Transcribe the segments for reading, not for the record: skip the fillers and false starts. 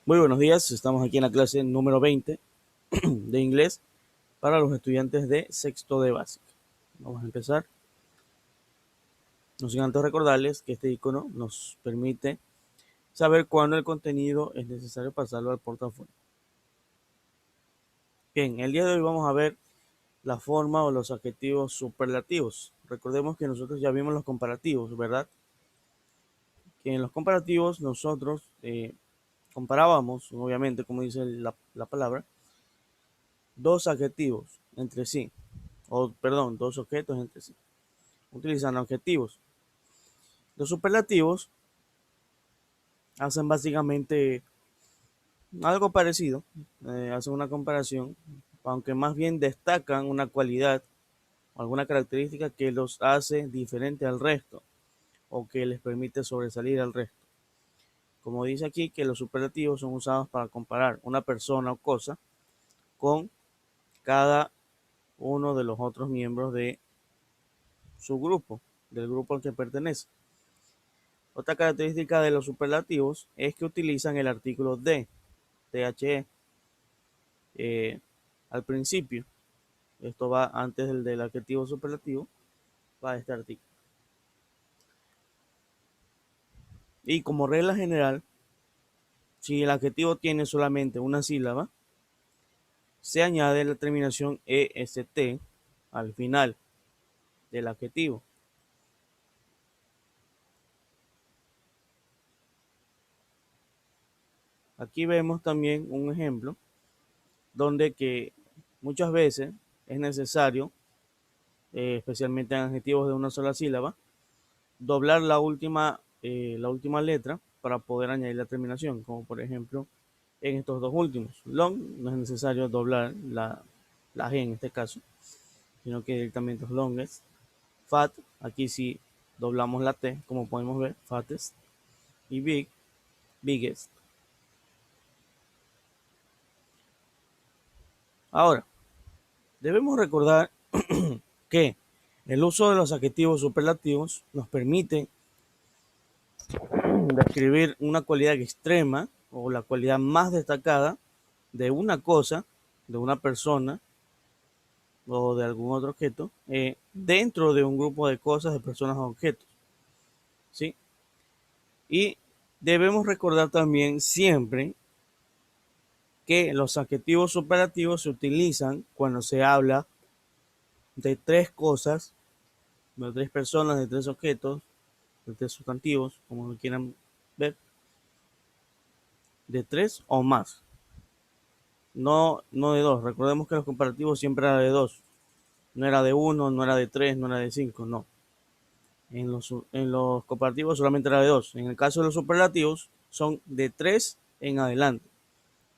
Muy buenos días, estamos aquí en la clase número 20 de inglés para los estudiantes de sexto de básica. Vamos a empezar. No sin antes recordarles que este icono nos permite saber cuándo el contenido es necesario pasarlo al portafolio. Bien, el día de hoy vamos a ver la forma o los adjetivos superlativos. Recordemos que nosotros ya vimos los comparativos, ¿verdad? Que en los comparativos nosotros comparábamos, obviamente, como dice la palabra, dos adjetivos entre sí, o perdón, dos objetos entre sí, utilizando adjetivos. Los superlativos hacen básicamente algo parecido, hacen una comparación, aunque más bien destacan una cualidad o alguna característica que los hace diferente al resto o que les permite sobresalir al resto. Como dice aquí, que los superlativos son usados para comparar una persona o cosa con cada uno de los otros miembros de su grupo, del grupo al que pertenece. Otra característica de los superlativos es que utilizan el artículo de, THE, eh, al principio. Esto va antes del adjetivo superlativo, va este artículo. Y como regla general, si el adjetivo tiene solamente una sílaba, se añade la terminación EST al final del adjetivo. Aquí vemos también un ejemplo donde que muchas veces es necesario, especialmente en adjetivos de una sola sílaba, doblar la última letra para poder añadir la terminación, como por ejemplo en estos dos últimos. Long no es necesario doblar la G en este caso, sino que directamente es longest. Fat, aquí sí doblamos la T, como podemos ver, fattest. Y big, biggest. Ahora, debemos recordar que el uso de los adjetivos superlativos nos permite describir una cualidad extrema o la cualidad más destacada de una cosa, de una persona o de algún otro objeto dentro de un grupo de cosas, de personas o objetos. ¿Sí? Y debemos recordar también siempre que los adjetivos superlativos se utilizan cuando se habla de tres cosas, de tres personas, de tres objetos, de tres sustantivos, como lo quieran ver, de tres o más. No de dos. Recordemos que los comparativos siempre eran de dos. No era de uno, no era de tres, no era de cinco, no. En los comparativos solamente era de dos. En el caso de los superlativos son de tres en adelante.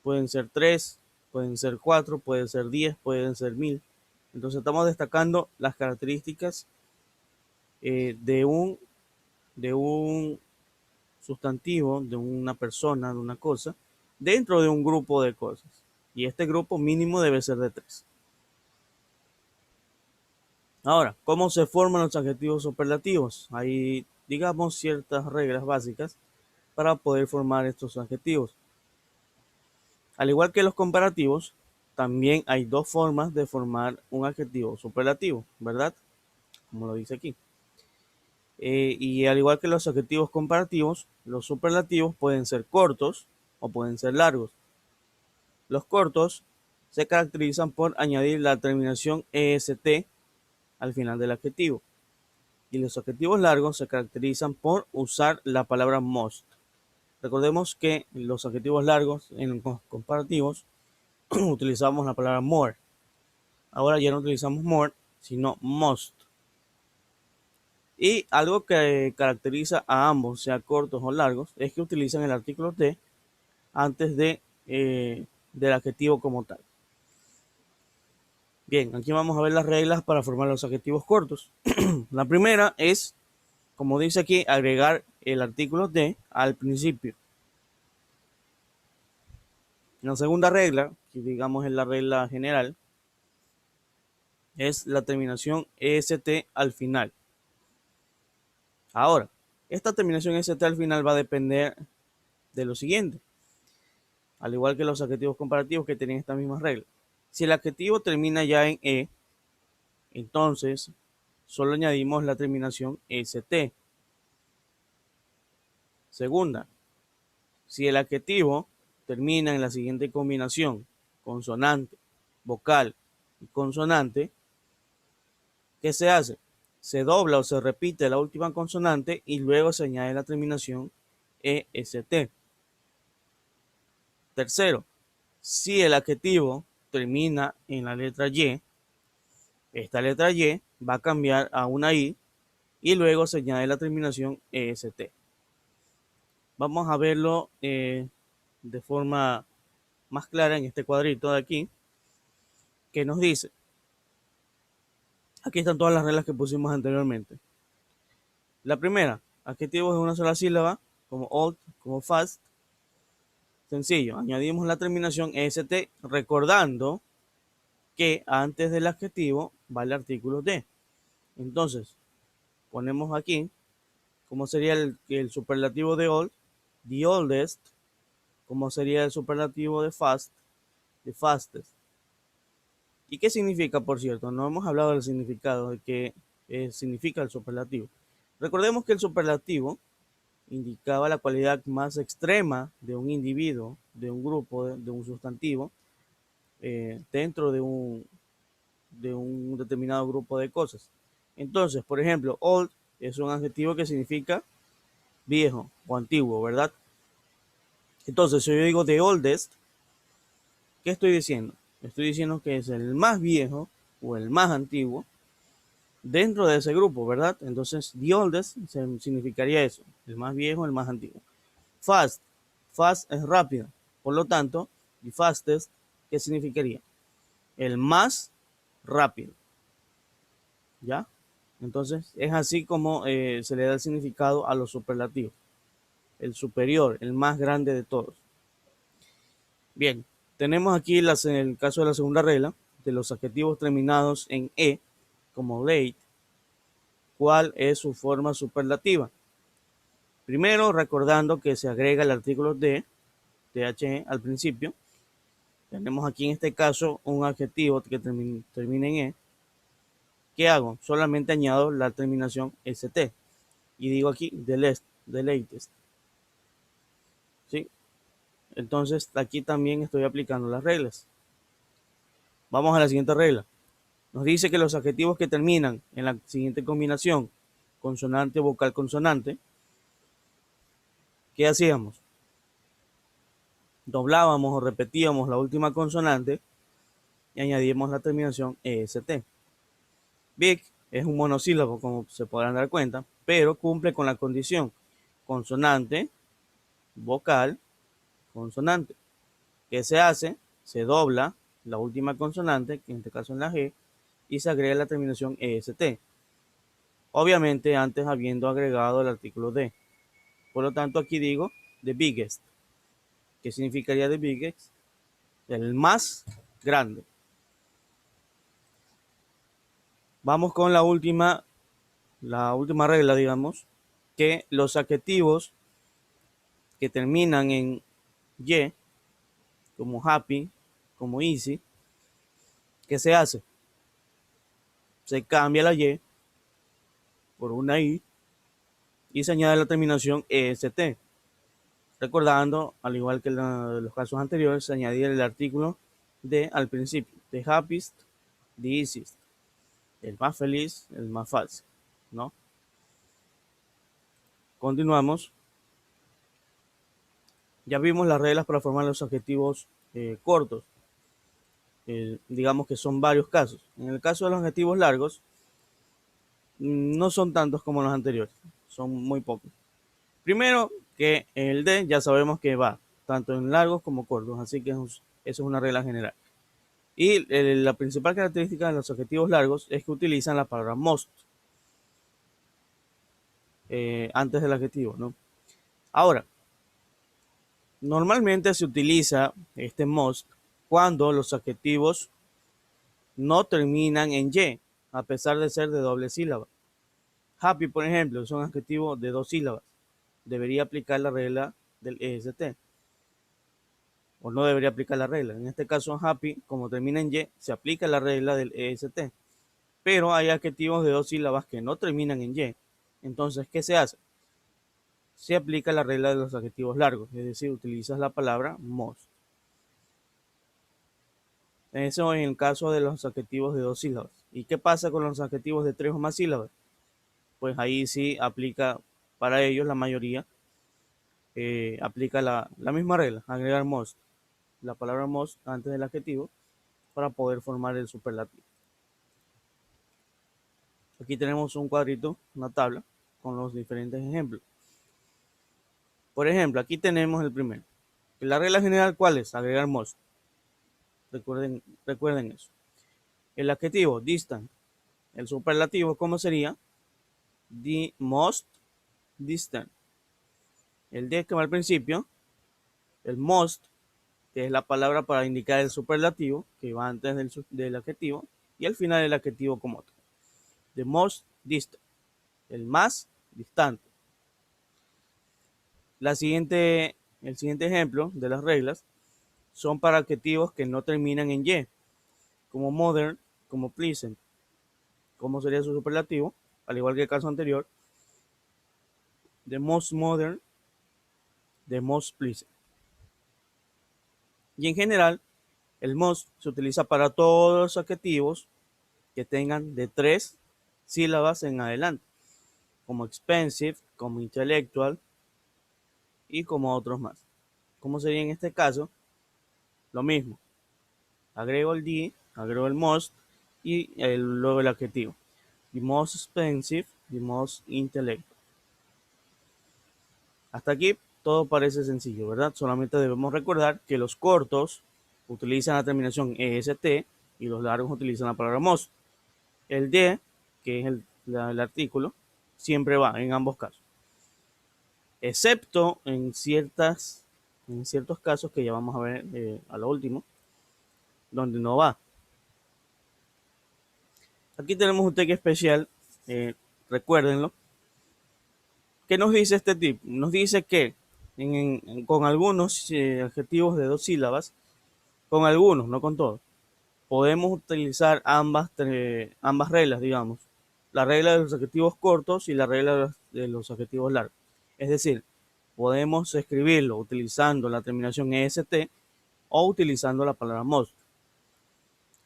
Pueden ser tres, pueden ser cuatro, pueden ser 10, pueden ser 1000. Entonces estamos destacando las características de un sustantivo, de una persona, de una cosa, dentro de un grupo de cosas. Y este grupo mínimo debe ser de tres. Ahora, ¿cómo se forman los adjetivos superlativos? Hay, digamos, ciertas reglas básicas para poder formar estos adjetivos. Al igual que los comparativos, también hay dos formas de formar un adjetivo superlativo, ¿verdad? Como lo dice aquí. Y al igual que los adjetivos comparativos, los superlativos pueden ser cortos o pueden ser largos. Los cortos se caracterizan por añadir la terminación est al final del adjetivo. Y los adjetivos largos se caracterizan por usar la palabra most. Recordemos que los adjetivos largos en los comparativos utilizamos la palabra more. Ahora ya no utilizamos more, sino most. Y algo que caracteriza a ambos, sea cortos o largos, es que utilizan el artículo de antes del adjetivo como tal. Bien, aquí vamos a ver las reglas para formar los adjetivos cortos. La primera es, como dice aquí, agregar el artículo de al principio. La segunda regla, que digamos es la regla general, es la terminación est al final. Ahora, esta terminación est al final va a depender de lo siguiente. al igual que los adjetivos comparativos que tienen estas mismas reglas. Si el adjetivo termina ya en E, entonces solo añadimos la terminación ST. Segunda, si el adjetivo termina en la siguiente combinación, consonante, vocal y consonante, ¿qué se hace? Se dobla o se repite la última consonante y luego se añade la terminación EST. Tercero, si el adjetivo termina en la letra Y, esta letra Y va a cambiar a una I y luego se añade la terminación EST. Vamos a verlo de forma más clara en este cuadrito de aquí, que nos dice, aquí están todas las reglas que pusimos anteriormente. La primera, adjetivos de una sola sílaba, como old, como fast. Sencillo, añadimos la terminación est recordando que antes del adjetivo va el artículo de. Entonces, ponemos aquí cómo sería el superlativo de old, the oldest, cómo sería el superlativo de fast, the fastest. ¿Y qué significa, por cierto? No hemos hablado del significado, de qué significa el superlativo. Recordemos que el superlativo indicaba la cualidad más extrema de un individuo, de un grupo, de un sustantivo, dentro de un determinado grupo de cosas. Entonces, por ejemplo, old es un adjetivo que significa viejo o antiguo, ¿verdad? Entonces, si yo digo the oldest, ¿qué estoy diciendo? Estoy diciendo que es el más viejo o el más antiguo dentro de ese grupo, ¿verdad? Entonces, the oldest significaría eso, el más viejo, el más antiguo. Fast, fast es rápido, por lo tanto, the fastest, ¿qué significaría? El más rápido, ¿ya? Entonces, es así como se le da el significado a los superlativos. El superior, el más grande de todos. Bien, tenemos aquí el caso de la segunda regla, de los adjetivos terminados en E, como late. ¿Cuál es su forma superlativa? Primero, recordando que se agrega el artículo de, THE, al principio. Tenemos aquí en este caso un adjetivo que termina en E. ¿Qué hago? Solamente añado la terminación ST. Y digo aquí, the latest. ¿Sí? Entonces, aquí también estoy aplicando las reglas. Vamos a la siguiente regla. Nos dice que los adjetivos que terminan en la siguiente combinación, consonante, vocal, consonante, ¿qué hacíamos? Doblábamos o repetíamos la última consonante y añadíamos la terminación EST. Big es un monosílabo, como se podrán dar cuenta, pero cumple con la condición consonante, vocal, consonante. ¿Qué se hace? Se dobla la última consonante, que en este caso es la G, y se agrega la terminación EST. Obviamente antes habiendo agregado el artículo de. Por lo tanto, aquí digo the biggest. ¿Qué significaría the biggest? El más grande. Vamos con la última regla, digamos, que los adjetivos que terminan en Y, como happy, como easy, ¿qué se hace? Se cambia la Y por una I y se añade la terminación EST. Recordando, al igual que en los casos anteriores, se añadía el artículo de al principio, the happiest, the easiest, el más feliz, el más fácil, ¿no? Continuamos. Ya vimos las reglas para formar los adjetivos cortos. Digamos que son varios casos. En el caso de los adjetivos largos, no son tantos como los anteriores, son muy pocos. Primero, que el de ya sabemos que va tanto en largos como cortos, así que eso es una regla general. Y la principal característica de los adjetivos largos es que utilizan la palabra most antes del adjetivo, ¿no? Ahora, normalmente se utiliza este most cuando los adjetivos no terminan en y, a pesar de ser de doble sílaba. Happy, por ejemplo, es un adjetivo de dos sílabas. Debería aplicar la regla del EST. o no debería aplicar la regla. En este caso, happy, como termina en Y, se aplica la regla del EST. Pero hay adjetivos de 2 sílabas que no terminan en Y. Entonces, ¿qué se hace? Se aplica la regla de los adjetivos largos, es decir, utilizas la palabra most. Eso en el caso de los adjetivos de 2 sílabas. ¿Y qué pasa con los adjetivos de 3 o más sílabas? Pues ahí sí aplica para ellos la mayoría, aplica la misma regla, agregar most, la palabra most antes del adjetivo para poder formar el superlativo. Aquí tenemos un cuadrito, una tabla con los diferentes ejemplos. Por ejemplo, aquí tenemos el primero. La regla general, ¿cuál es? Agregar most. Recuerden eso. El adjetivo, distant. El superlativo, ¿cómo sería? The most distant. El de que va al principio, el most, que es la palabra para indicar el superlativo, que va antes del adjetivo, y al final el adjetivo como otro. The most distant, el más distante. El siguiente ejemplo de las reglas son para adjetivos que no terminan en Y, como modern, como pleasant. ¿Cómo sería su superlativo? Al igual que el caso anterior, the most modern, the most pleasant. Y en general, el most se utiliza para todos los adjetivos que tengan de 3 sílabas en adelante, como expensive, como intellectual y como otros más. ¿Cómo sería en este caso? Lo mismo. Agrego el the, agrego el most y luego el adjetivo. The most expensive, the most intellectual. Hasta aquí todo parece sencillo, ¿verdad? Solamente debemos recordar que los cortos utilizan la terminación est y los largos utilizan la palabra most. El de, que es el artículo, siempre va en ambos casos, excepto en ciertos casos que ya vamos a ver a lo último, donde no va. Aquí tenemos un tag especial, recuérdenlo. ¿Qué nos dice este tip? Nos dice que con algunos adjetivos de 2 sílabas, con algunos, no con todos, podemos utilizar ambas reglas, digamos. La regla de los adjetivos cortos y la regla de los adjetivos largos. Es decir, podemos escribirlo utilizando la terminación est o utilizando la palabra most.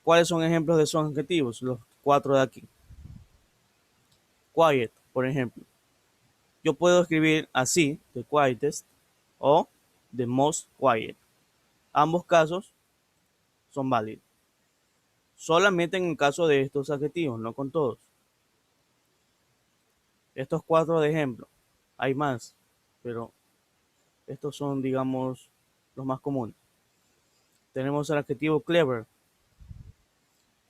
¿Cuáles son ejemplos de esos adjetivos? Los 4 de aquí. Quiet, por ejemplo. Yo puedo escribir así, the quietest, o the most quiet. Ambos casos son válidos. Solamente en el caso de estos adjetivos, no con todos. Estos 4 de ejemplo. Hay más, pero estos son, digamos, los más comunes. Tenemos el adjetivo clever.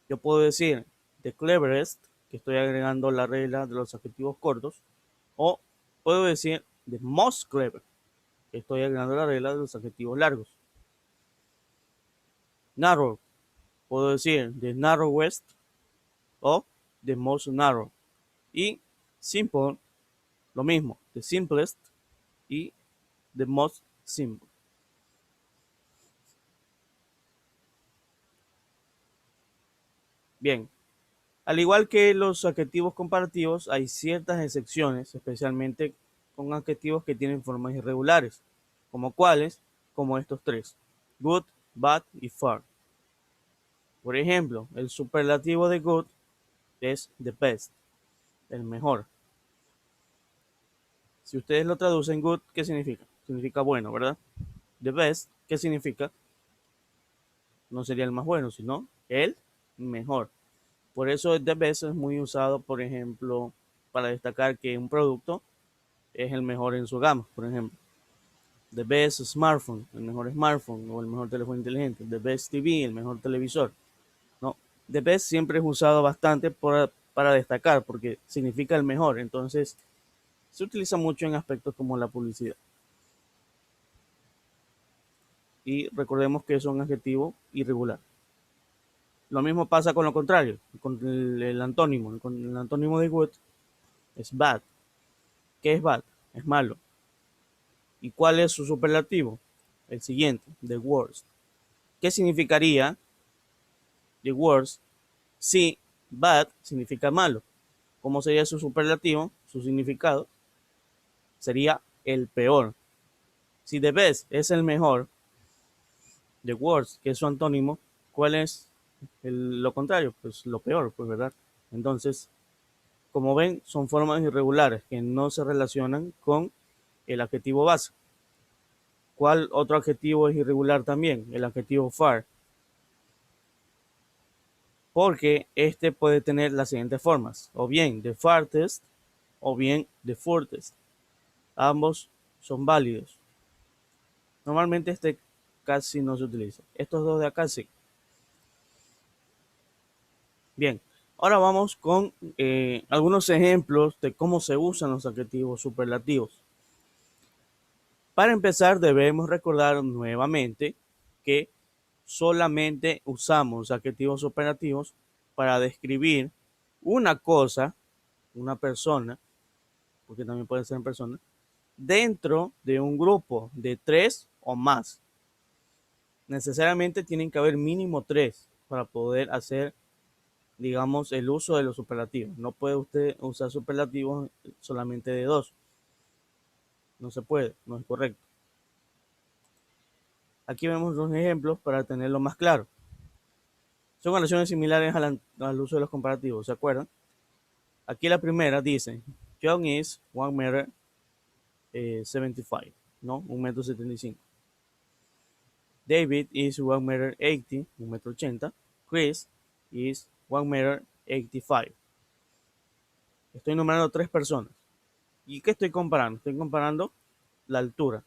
Yo puedo decir the cleverest, que estoy agregando la regla de los adjetivos cortos, o puedo decir the most clever, que estoy agregando la regla de los adjetivos largos. Narrow, puedo decir the narrowest o the most narrow. Y simple, lo mismo, the simplest y the most simple. Bien, al igual que los adjetivos comparativos, hay ciertas excepciones, especialmente con adjetivos que tienen formas irregulares, como cuáles, como estos 3, good, bad y far. Por ejemplo, el superlativo de good es the best, el mejor. Si ustedes lo traducen good, ¿qué significa? Significa bueno, ¿verdad? The best, ¿qué significa? No sería el más bueno, sino el mejor. Por eso the best es muy usado, por ejemplo, para destacar que un producto es el mejor en su gama, por ejemplo. The best smartphone, el mejor smartphone o el mejor teléfono inteligente. The best TV, el mejor televisor. No, the best siempre es usado bastante para destacar porque significa el mejor. Entonces, se utiliza mucho en aspectos como la publicidad. Y recordemos que es un adjetivo irregular. Lo mismo pasa con lo contrario, con el antónimo. Con el antónimo de good es bad. ¿Qué es bad? Es malo. ¿Y cuál es su superlativo? el siguiente, the worst. ¿Qué significaría the worst si bad significa malo? ¿Cómo sería su superlativo? Su significado sería el peor. Si the best es el mejor, the worst, que es su antónimo, ¿cuál es lo contrario? Pues lo peor, pues, ¿verdad? Entonces, como ven, son formas irregulares que no se relacionan con el adjetivo base. ¿Cuál otro adjetivo es irregular también? El adjetivo far. Porque este puede tener las siguientes formas, o bien the farthest o bien the furthest. Ambos son válidos. Normalmente este casi no se utiliza. Estos dos de acá sí. Bien, ahora vamos con algunos ejemplos de cómo se usan los adjetivos superlativos. Para empezar, debemos recordar nuevamente que solamente usamos adjetivos superlativos para describir una cosa, una persona, porque también puede ser persona, dentro de un grupo de 3 o más. Necesariamente tienen que haber mínimo 3 para poder hacer, digamos, el uso de los superlativos. No puede usted usar superlativos solamente de 2. No se puede, no es correcto. Aquí vemos dos ejemplos para tenerlo más claro. Son oraciones similares al uso de los comparativos, ¿se acuerdan? Aquí la primera dice, John is 1 meter 75, ¿no? 1,75 m. David is 1,80 m, 1,80 m. Chris is 1,85 m. Estoy nombrando 3 personas. ¿Y qué estoy comparando? Estoy comparando la altura.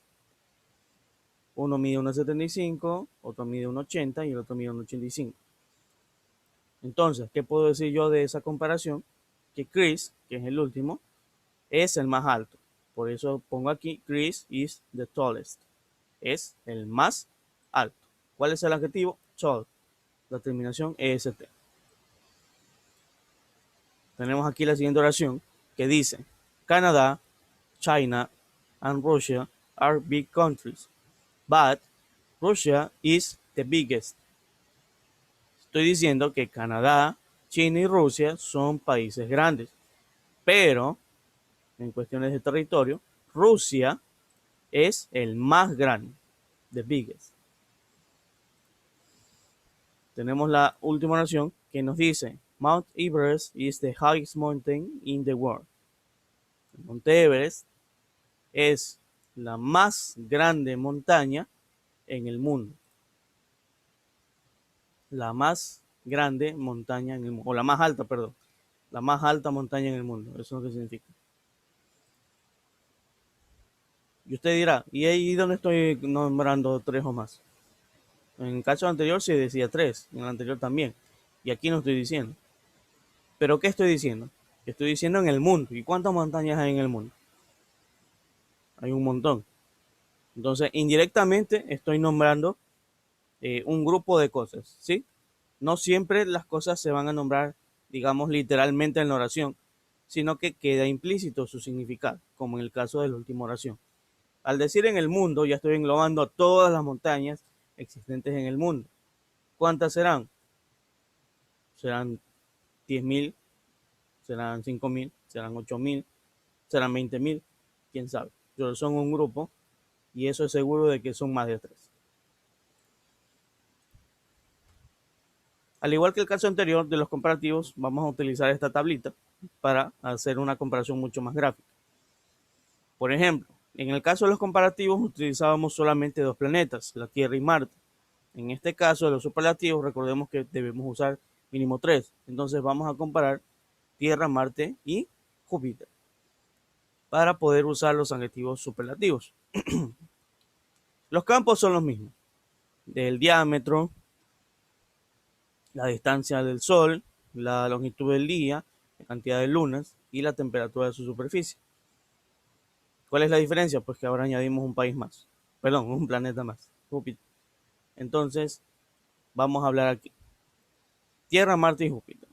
Uno mide 1,75 m, otro mide 1,80 m y el otro mide 1,85 m. Entonces, ¿qué puedo decir yo de esa comparación? Que Chris, que es el último, es el más alto. Por eso pongo aquí, Chris is the tallest. Es el más alto. ¿Cuál es el adjetivo? Tall. La terminación est. Tenemos aquí la siguiente oración que dice, Canadá, China, and Russia are big countries, but Russia is the biggest. Estoy diciendo que Canadá, China y Rusia son países grandes, pero en cuestiones de territorio, Rusia es el más grande, the biggest. Tenemos la última oración que nos dice, Mount Everest is the highest mountain in the world. El Monte Everest es la más grande montaña en el mundo. La más grande montaña en el mundo, o la más alta, perdón. La más alta montaña en el mundo, eso es lo que significa. Y usted dirá, ¿y ahí dónde estoy nombrando 3 o más? En el caso anterior se decía 3, en el anterior también. Y aquí no estoy diciendo. ¿Pero qué estoy diciendo? Estoy diciendo en el mundo. ¿Y cuántas montañas hay en el mundo? Hay un montón. Entonces, indirectamente estoy nombrando un grupo de cosas, ¿sí? No siempre las cosas se van a nombrar, digamos, literalmente en la oración, sino que queda implícito su significado, como en el caso de la última oración. Al decir en el mundo, ya estoy englobando a todas las montañas existentes en el mundo. ¿Cuántas serán? Serán 10.000, serán 5.000, serán 8.000, serán 20.000, quién sabe. Pero son un grupo y eso es seguro de que son más de 3. Al igual que el caso anterior de los comparativos, vamos a utilizar esta tablita para hacer una comparación mucho más gráfica. Por ejemplo, en el caso de los comparativos utilizábamos solamente 2 planetas, la Tierra y Marte. En este caso de los superlativos, recordemos que debemos usar mínimo 3. Entonces vamos a comparar Tierra, Marte y Júpiter para poder usar los adjetivos superlativos. Los campos son los mismos. El diámetro, la distancia del Sol, la longitud del día, la cantidad de lunas y la temperatura de su superficie. ¿Cuál es la diferencia? Pues que ahora añadimos un país más. Perdón, un planeta más, Júpiter. Entonces, vamos a hablar aquí. Tierra, Marte y Júpiter.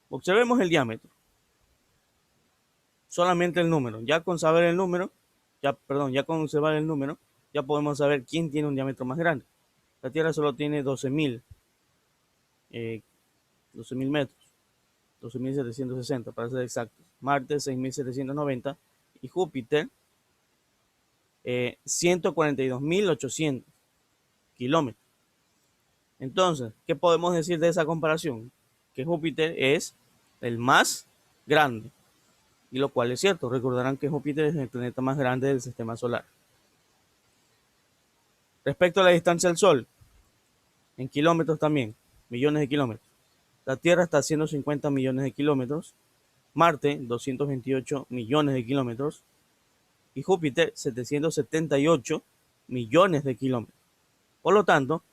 Observemos el diámetro. Solamente el número. Ya con saber el número, ya con observar el número, ya podemos saber quién tiene un diámetro más grande. La Tierra solo tiene 12.000 metros, 12.760 para ser exactos. Marte 6.790 y Júpiter 142.800 kilómetros. Entonces, ¿qué podemos decir de esa comparación? Que Júpiter es el más grande, y lo cual es cierto. Recordarán que Júpiter es el planeta más grande del sistema solar. Respecto a la distancia al Sol, en kilómetros también, millones de kilómetros. La Tierra está a 150 millones de kilómetros, Marte 228 millones de kilómetros y Júpiter 778 millones de kilómetros. Por lo tanto,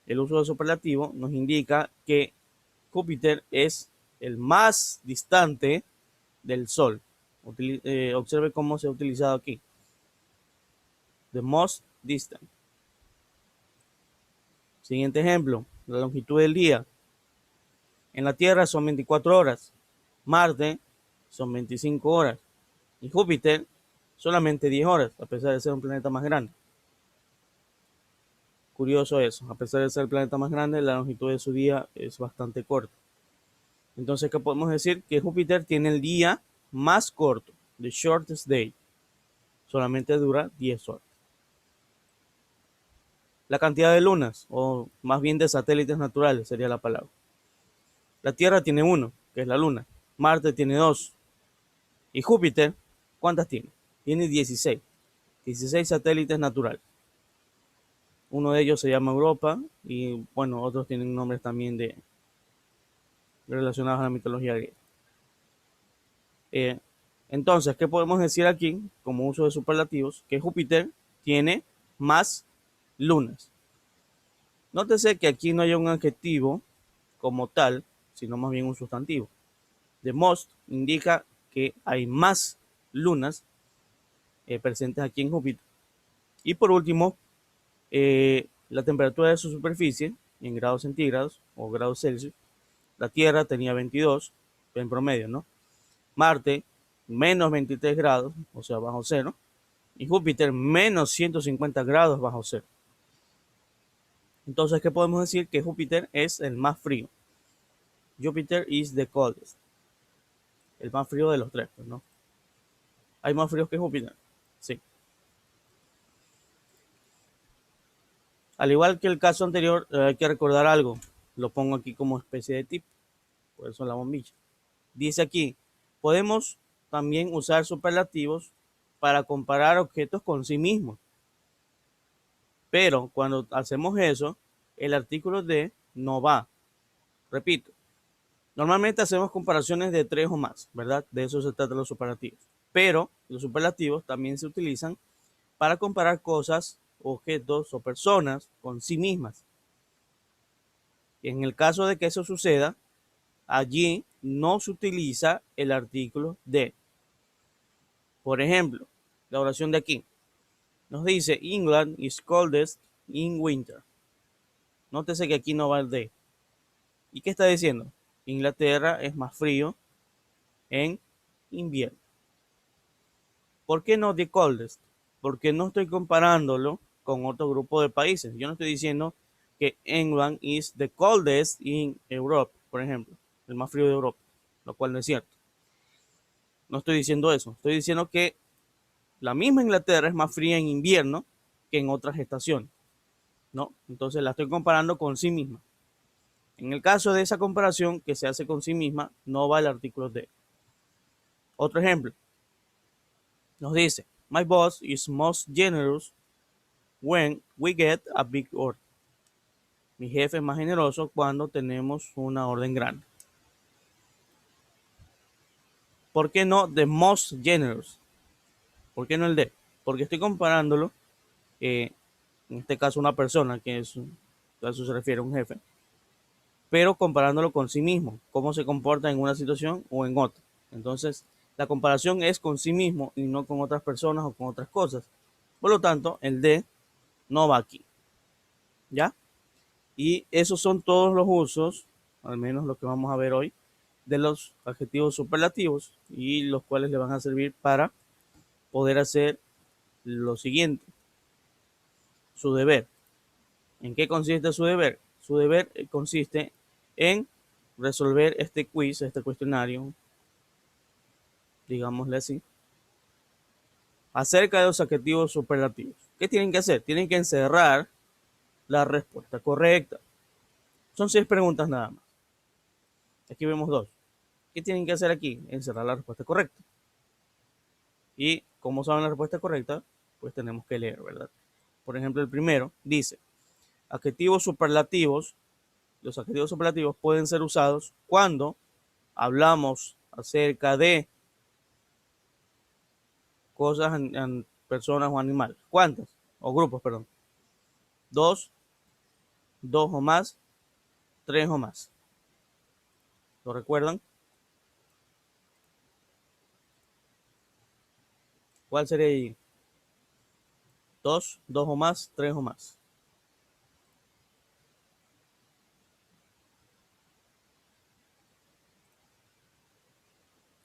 el uso de superlativo nos indica que Júpiter es el más distante del Sol. Observe cómo se ha utilizado aquí. The most distant. Siguiente ejemplo, la longitud del día. En la Tierra son 24 horas, Marte son 25 horas y Júpiter solamente 10 horas, a pesar de ser un planeta más grande. Curioso eso, a pesar de ser el planeta más grande, la longitud de su día es bastante corta. Entonces, ¿qué podemos decir? Que Júpiter tiene el día más corto, the shortest day. Solamente dura 10 horas. La cantidad de lunas, o más bien de satélites naturales sería la palabra. La Tierra tiene uno, que es la Luna. Marte tiene dos. Y Júpiter, ¿cuántas tiene? Tiene 16. 16 satélites naturales. Uno de ellos se llama Europa y, bueno, otros tienen nombres también relacionados a la mitología griega. Entonces, ¿qué podemos decir aquí como uso de superlativos? Que Júpiter tiene más lunas. Nótese que aquí no hay un adjetivo como tal, sino más bien un sustantivo. The most indica que hay más lunas presentes aquí en Júpiter. Y por último, la temperatura de su superficie en grados centígrados o grados Celsius. La Tierra tenía 22 en promedio, ¿no? Marte, menos 23 grados, o sea, bajo cero. Y Júpiter, menos 150 grados bajo cero. Entonces, ¿qué podemos decir? Que Júpiter es el más frío. Jupiter is the coldest. El más frío de los tres, ¿no? ¿Hay más fríos que Júpiter? Sí. Al igual que el caso anterior, hay que recordar algo. Lo pongo aquí como especie de tip. Por eso la bombilla. Dice aquí, podemos también usar superlativos para comparar objetos con sí mismos. Pero cuando hacemos eso, el artículo de no va. Repito, normalmente hacemos comparaciones de tres o más, ¿verdad? De eso se trata los superlativos. Pero los superlativos también se utilizan para comparar cosas, objetos o personas con sí mismas. Y en el caso de que eso suceda, allí no se utiliza el artículo de. Por ejemplo, la oración de aquí nos dice England is coldest in winter. Nótese que aquí no va el de. ¿Y qué está diciendo? Inglaterra es más frío en invierno. ¿Por qué no the coldest? Porque no estoy comparándolo con otro grupo de países. Yo no estoy diciendo que England is the coldest in Europe, por ejemplo, el más frío de Europa, lo cual no es cierto. No estoy diciendo eso. Estoy diciendo que la misma Inglaterra es más fría en invierno que en otras estaciones, ¿no? Entonces la estoy comparando con sí misma. En el caso de esa comparación que se hace con sí misma, no va el artículo de. Otro ejemplo. Nos dice, my boss is most generous when we get a big order. Mi jefe es más generoso cuando tenemos una orden grande. ¿Por qué no the most generous? ¿Por qué no el de? Porque estoy comparándolo, en este caso una persona, que es, a eso se refiere a un jefe, pero comparándolo con sí mismo, cómo se comporta en una situación o en otra. Entonces, la comparación es con sí mismo y no con otras personas o con otras cosas. Por lo tanto, el de no va aquí. ¿Ya? Y esos son todos los usos, al menos los que vamos a ver hoy, de los adjetivos superlativos y los cuales le van a servir para poder hacer lo siguiente. su deber. ¿En qué consiste su deber? Su deber consiste en resolver este quiz, este cuestionario, digámosle así, acerca de los adjetivos superlativos. ¿Qué tienen que hacer? Tienen que encerrar la respuesta correcta. Son 6 preguntas nada más. Aquí vemos 2. ¿Qué tienen que hacer aquí? Encerrar la respuesta correcta. Y como saben la respuesta correcta, pues tenemos que leer, ¿verdad? Por ejemplo, el primero dice, adjetivos superlativos. Los adjetivos superlativos pueden ser usados cuando hablamos acerca de cosas, en personas o animales. ¿Cuántas? O grupos, perdón. Dos, dos o más, tres o más. ¿Lo recuerdan? ¿Cuál sería ahí? Dos, dos o más, tres o más.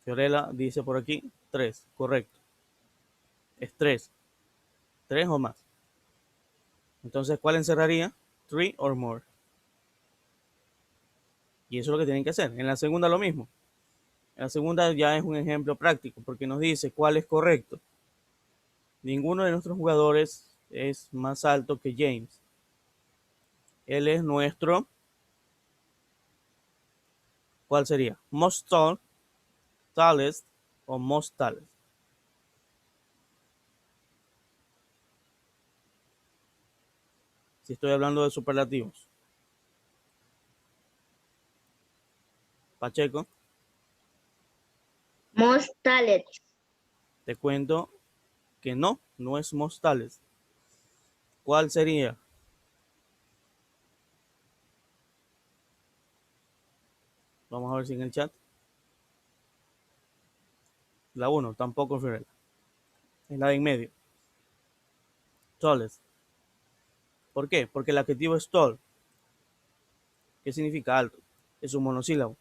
Fiorella dice por aquí, tres, correcto. Es tres, tres o más. Entonces, ¿cuál encerraría? Three or more. Y eso es lo que tienen que hacer. En la segunda lo mismo. En la segunda ya es un ejemplo práctico porque nos dice cuál es correcto. Ninguno de nuestros jugadores es más alto que James. Él es nuestro, ¿cuál sería? Most tall, tallest o most tallest. Si estoy hablando de superlativos. Pacheco, Most tallest. te cuento que no, no es most tallest. ¿Cuál sería? Vamos a ver si en el chat. La 1, tampoco Fiorella. Es la de en medio. Tallest. ¿Por qué? Porque el adjetivo es tall. ¿Qué significa alto? Es un monosílabo.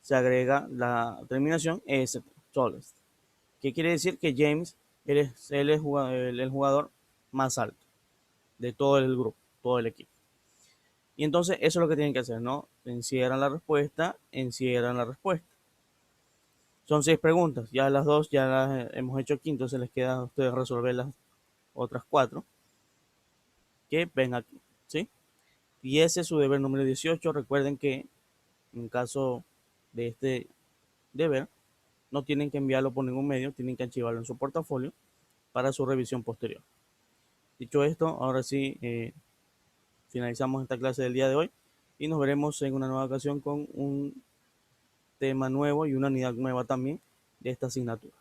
Se agrega la terminación est, tallest. ¿Qué quiere decir? Que James él es el jugador más alto de todo el grupo, todo el equipo. Y entonces eso es lo que tienen que hacer, ¿no? Encierran la respuesta, encierran la respuesta. Son 6 preguntas, ya las 2 ya las hemos hecho aquí, entonces les queda a ustedes resolver las otras 4 que ven aquí, ¿sí? Y ese es su deber número 18. Recuerden que en caso de este deber, no tienen que enviarlo por ningún medio, tienen que archivarlo en su portafolio para su revisión posterior. Dicho esto, ahora sí, finalizamos esta clase del día de hoy y nos veremos en una nueva ocasión con un tema nuevo y una unidad nueva también de esta asignatura.